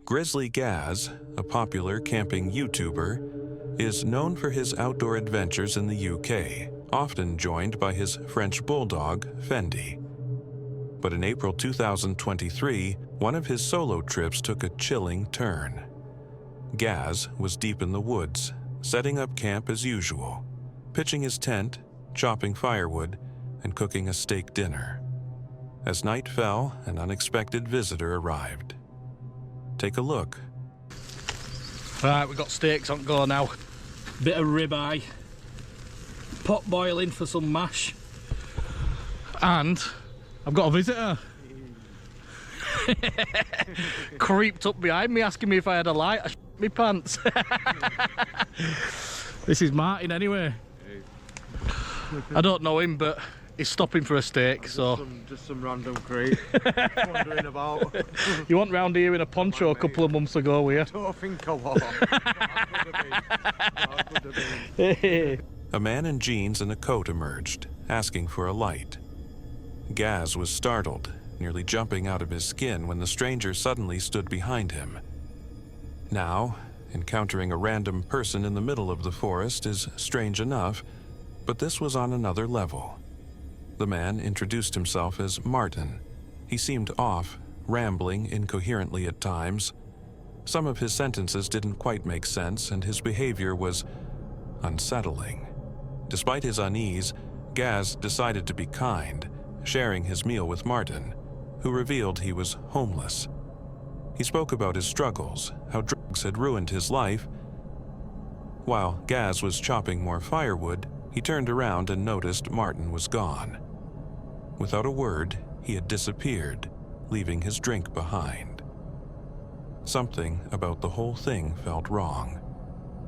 Grizzly Gaz, a popular camping YouTuber, is known for his outdoor adventures in the UK, often joined by his French bulldog, Fendi. But in April 2023, one of his solo trips took a chilling turn. Gaz was deep in the woods, setting up camp as usual, pitching his tent, chopping firewood, and cooking a steak dinner. As night fell, an unexpected visitor arrived. Take a look. Right, we've got steaks on go now. Bit of ribeye, pot boiling for some mash, and I've got a visitor. Creeped up behind me asking me if I had a light. I shit my pants. This is Martin anyway. I don't know him, but he's stopping for a steak, so... Just some random creep wandering about. You went round here in a poncho a couple of months ago, were you? I don't think I was. I could have been. A man in jeans and a coat emerged, asking for a light. Gaz was startled, nearly jumping out of his skin when the stranger suddenly stood behind him. Now, encountering a random person in the middle of the forest is strange enough, but this was on another level. The man introduced himself as Martin. He seemed off, rambling incoherently at times. Some of his sentences didn't quite make sense, and his behavior was unsettling. Despite his unease, Gaz decided to be kind, sharing his meal with Martin, who revealed he was homeless. He spoke about his struggles, how drugs had ruined his life. While Gaz was chopping more firewood, he turned around and noticed Martin was gone. Without a word, he had disappeared, leaving his drink behind. Something about the whole thing felt wrong.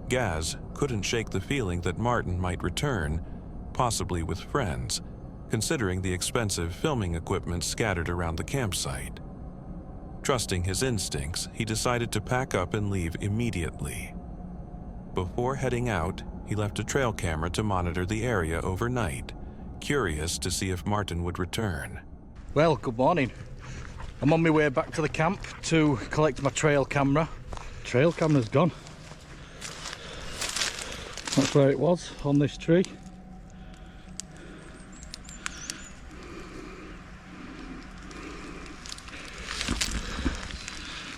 Gaz couldn't shake the feeling that Martin might return, possibly with friends, considering the expensive filming equipment scattered around the campsite. Trusting his instincts, he decided to pack up and leave immediately. Before heading out, he left a trail camera to monitor the area overnight, curious to see if Martin would return. Well, good morning. I'm on my way back to the camp to collect my trail camera. Trail camera's gone. That's where it was, on this tree.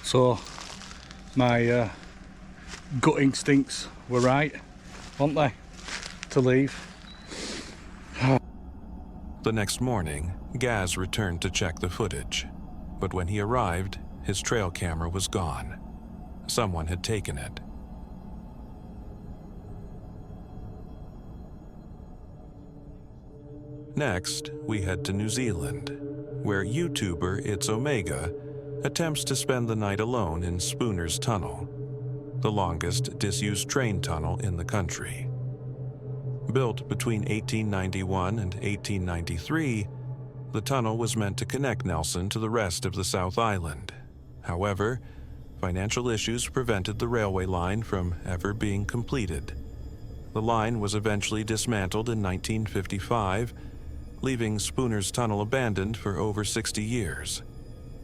So, my gut instincts were right, weren't they, to leave. The next morning, Gaz returned to check the footage, but when he arrived, his trail camera was gone. Someone had taken it. Next, we head to New Zealand, where YouTuber It's Omega attempts to spend the night alone in Spooner's Tunnel, the longest disused train tunnel in the country. Built between 1891 and 1893, the tunnel was meant to connect Nelson to the rest of the South Island. However, financial issues prevented the railway line from ever being completed. The line was eventually dismantled in 1955, leaving Spooner's Tunnel abandoned for over 60 years.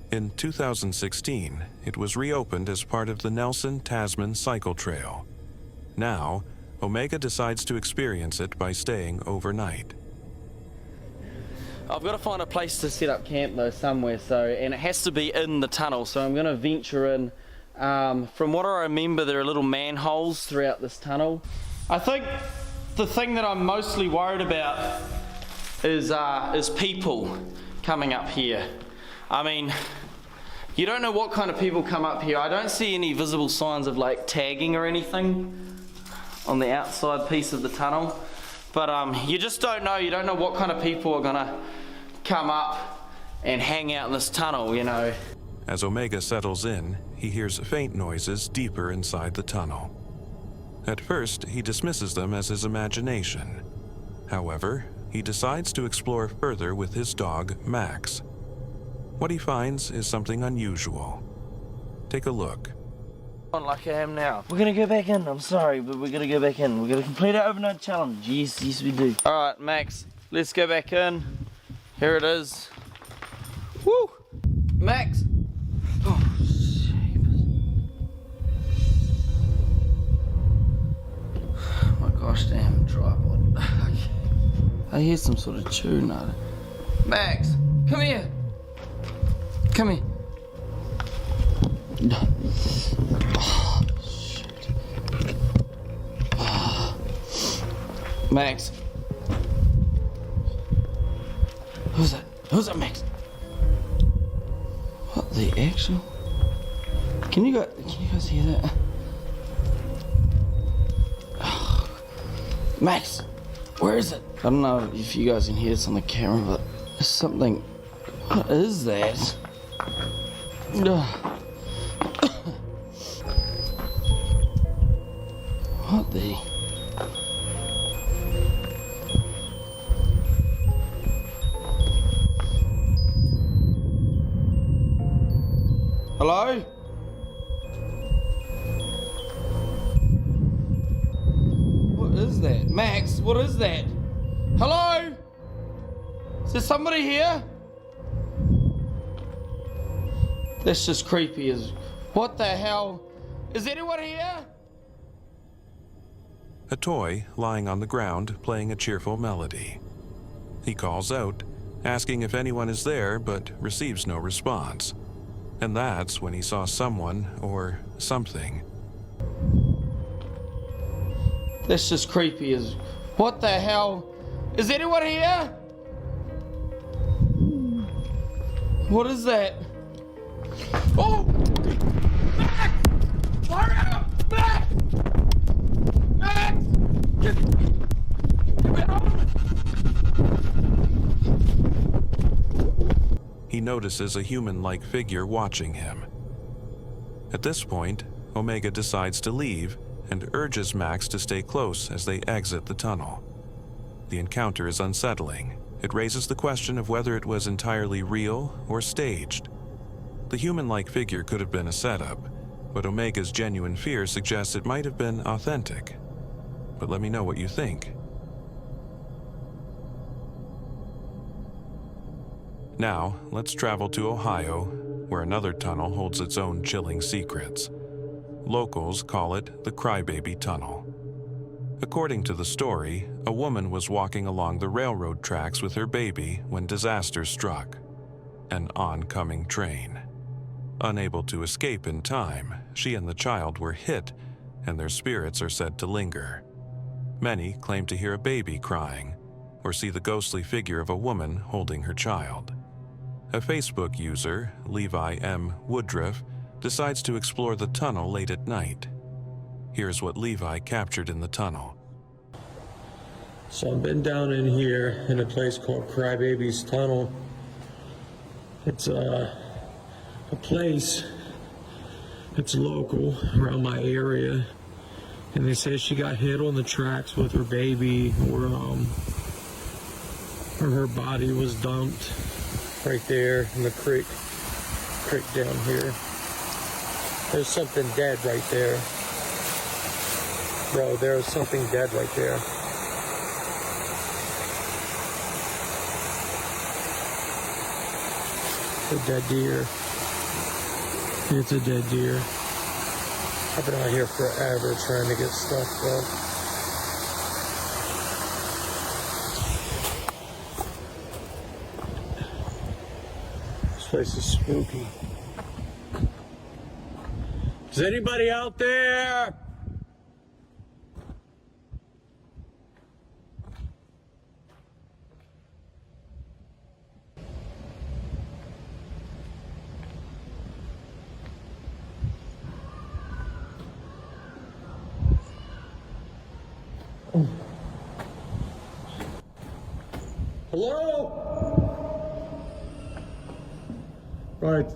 In 2016, it was reopened as part of the Nelson-Tasman Cycle Trail. Now, Omega decides to experience it by staying overnight. I've got to find a place to set up camp though somewhere, and it has to be in the tunnel, so I'm going to venture in. From what I remember, there are little manholes throughout this tunnel. I think the thing that I'm mostly worried about is people coming up here. I mean, you don't know what kind of people come up here. I don't see any visible signs of like tagging or anything on the outside piece of the tunnel, but you just don't know. You don't know what kind of people are gonna come up and hang out in this tunnel, you know. As Omega settles in, he hears faint noises deeper inside the tunnel. At first, he dismisses them as his imagination. However, he decides to explore further with his dog, Max. What he finds is something unusual. Take a look. Like I am now. We're gonna go back in. I'm sorry, but we're gonna go back in. We're gonna complete our overnight challenge. Yes, yes we do. Alright, Max, let's go back in. Here it is. Woo! Max! Oh, I hear some sort of tune. Max, come here. Come here. Oh, shit. Max. Who's that? Who's that, Max? What the actual? Can you guys hear that? Oh. Max, where is it? I don't know if you guys can hear this on the camera, but there's something. What is that? What the? Hello? What is that? Max, what is that? Hello? Is there somebody here? That's just creepy as... What the hell? Is anyone here? A toy lying on the ground playing a cheerful melody. He calls out, asking if anyone is there, but receives no response. And that's when he saw someone or something. That's just creepy as... What the hell? Is anyone here? What is that? Oh! Max! Hurry up! Max! Max! Get me home! He notices a human-like figure watching him. At this point, Omega decides to leave and urges Max to stay close as they exit the tunnel. The encounter is unsettling. It raises the question of whether it was entirely real or staged. The human-like figure could have been a setup, but Omega's genuine fear suggests it might have been authentic. But let me know what you think. Now, let's travel to Ohio, where another tunnel holds its own chilling secrets. Locals call it the Crybaby Tunnel. According to the story, a woman was walking along the railroad tracks with her baby when disaster struck. An oncoming train. Unable to escape in time, she and the child were hit, and their spirits are said to linger. Many claim to hear a baby crying, or see the ghostly figure of a woman holding her child. A Facebook user, Levi M. Woodruff, decides to explore the tunnel late at night. Here's what Levi captured in the tunnel. So I've been down in here in a place called Crybaby's Tunnel. It's a place that's local around my area. And they say she got hit on the tracks with her baby, or her body was dumped right there in the creek down here. There's something dead right there. Bro, there's something dead right there. A dead deer. It's a dead deer. I've been out here forever trying to get stuff done. This place is spooky. Is anybody out there? Hello? Right.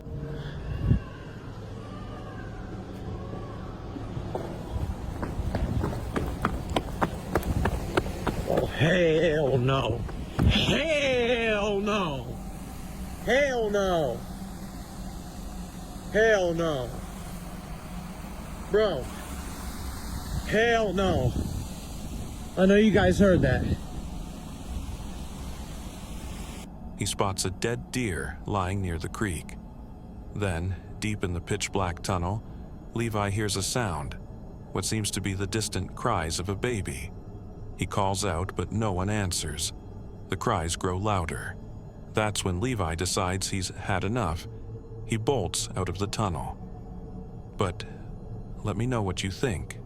Oh, hell no. Hell no. Hell no. Hell no. Bro. Hell no. I know you guys heard that. He spots a dead deer lying near the creek. Then, deep in the pitch-black tunnel, Levi hears a sound, what seems to be the distant cries of a baby. He calls out, but no one answers. The cries grow louder. That's when Levi decides he's had enough. He bolts out of the tunnel. But let me know what you think.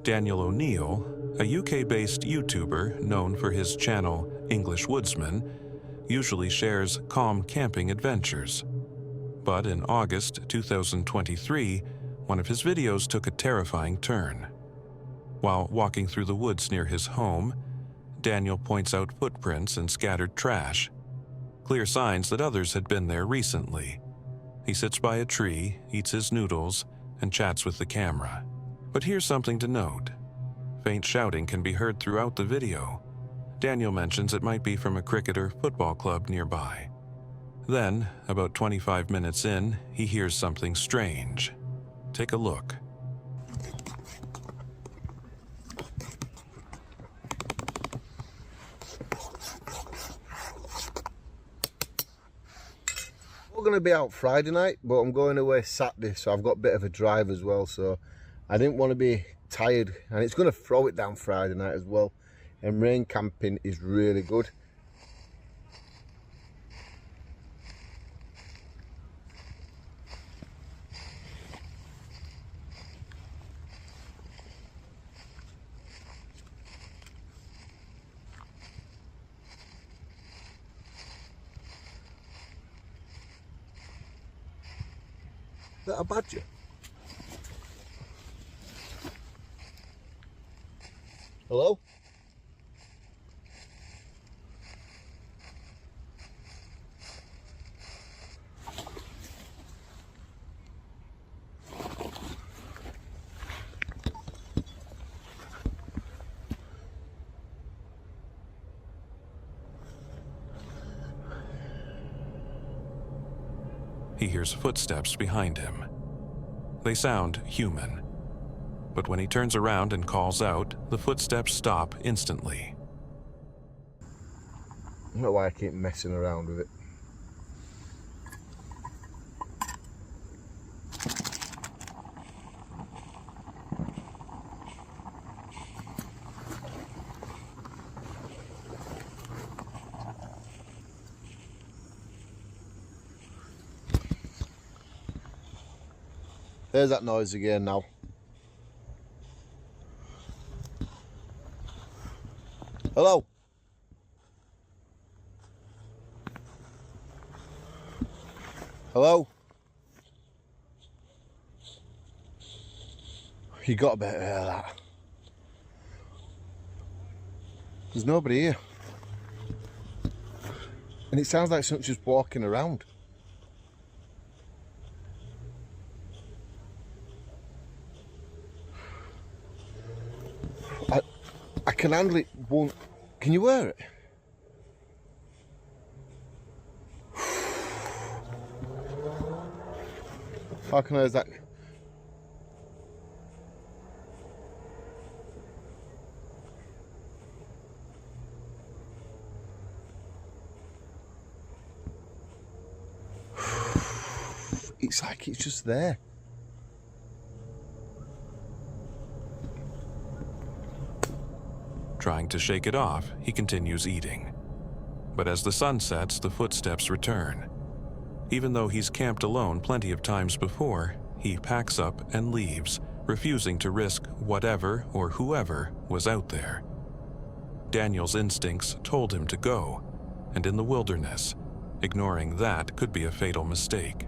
Daniel O'Neill, a UK-based YouTuber known for his channel English Woodsman, usually shares calm camping adventures. But in August 2023, one of his videos took a terrifying turn. While walking through the woods near his home, Daniel points out footprints and scattered trash, clear signs that others had been there recently. He sits by a tree, eats his noodles, and chats with the camera. But here's something to note. Faint shouting can be heard throughout the video. Daniel mentions it might be from a cricket or football club nearby. Then, about 25 minutes in, he hears something strange. Take a look. We're going to be out Friday night, but I'm going away Saturday, so I've got a bit of a drive as well, so I didn't want to be tired, and it's going to throw it down Friday night as well, and rain camping is really good. Is that a badger? Hello? He hears footsteps behind him. They sound human. But when he turns around and calls out, the footsteps stop instantly. I don't know why I keep messing around with it. There's that noise again now. Hello? Hello? You got to better hear that. There's nobody here. And it sounds like something's just walking around. I can handle it. Won't. Can you wear it? How can I use that? It's like it's just there. Trying to shake it off, he continues eating. But as the sun sets, the footsteps return. Even though he's camped alone plenty of times before, he packs up and leaves, refusing to risk whatever or whoever was out there. Daniel's instincts told him to go, and in the wilderness, ignoring that could be a fatal mistake.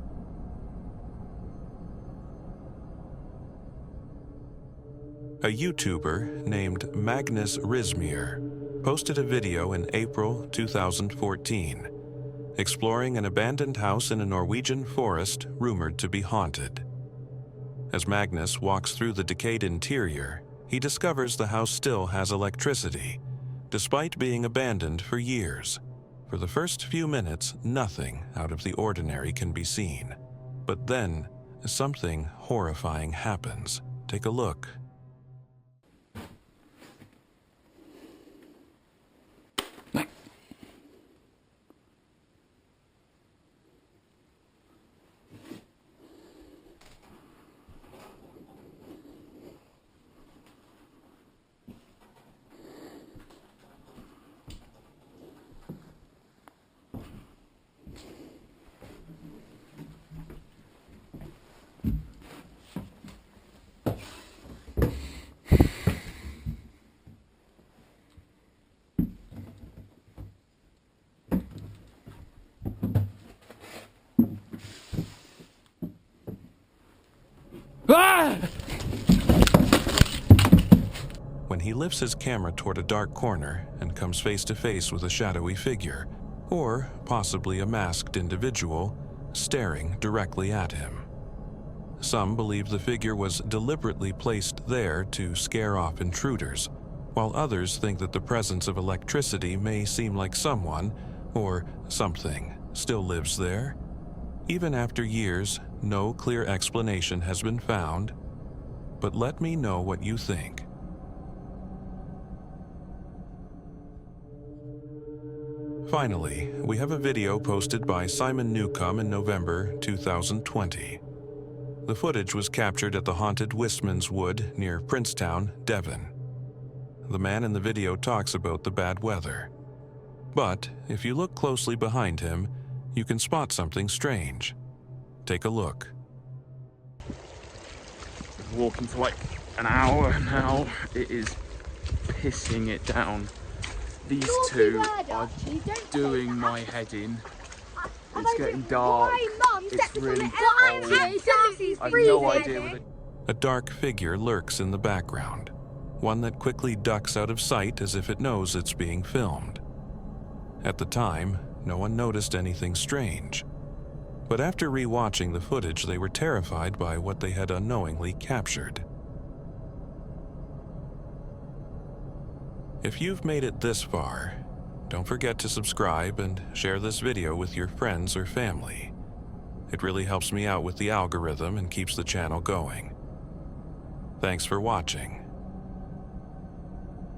A YouTuber named Magnus Rismir posted a video in April 2014, exploring an abandoned house in a Norwegian forest rumored to be haunted. As Magnus walks through the decayed interior, he discovers the house still has electricity, despite being abandoned for years. For the first few minutes, nothing out of the ordinary can be seen. But then, something horrifying happens. Take a look. Ah! When he lifts his camera toward a dark corner and comes face to face with a shadowy figure, or possibly a masked individual, staring directly at him. Some believe the figure was deliberately placed there to scare off intruders, while others think that the presence of electricity may seem like someone, or something, still lives there. Even after years, no clear explanation has been found, but let me know what you think. Finally, we have a video posted by Simon Newcomb in November 2020. The footage was captured at the haunted Wistman's Wood near Princetown, Devon. The man in the video talks about the bad weather. But if you look closely behind him, you can spot something strange. Take a look. Walking for like an hour now. It is pissing it down. These two are doing my head in. It's getting dark. It's really cold. I have no idea what A dark figure lurks in the background, one that quickly ducks out of sight as if it knows it's being filmed. At the time, no one noticed anything strange. But after re-watching the footage, they were terrified by what they had unknowingly captured. If you've made it this far, don't forget to subscribe and share this video with your friends or family. It really helps me out with the algorithm and keeps the channel going. Thanks for watching.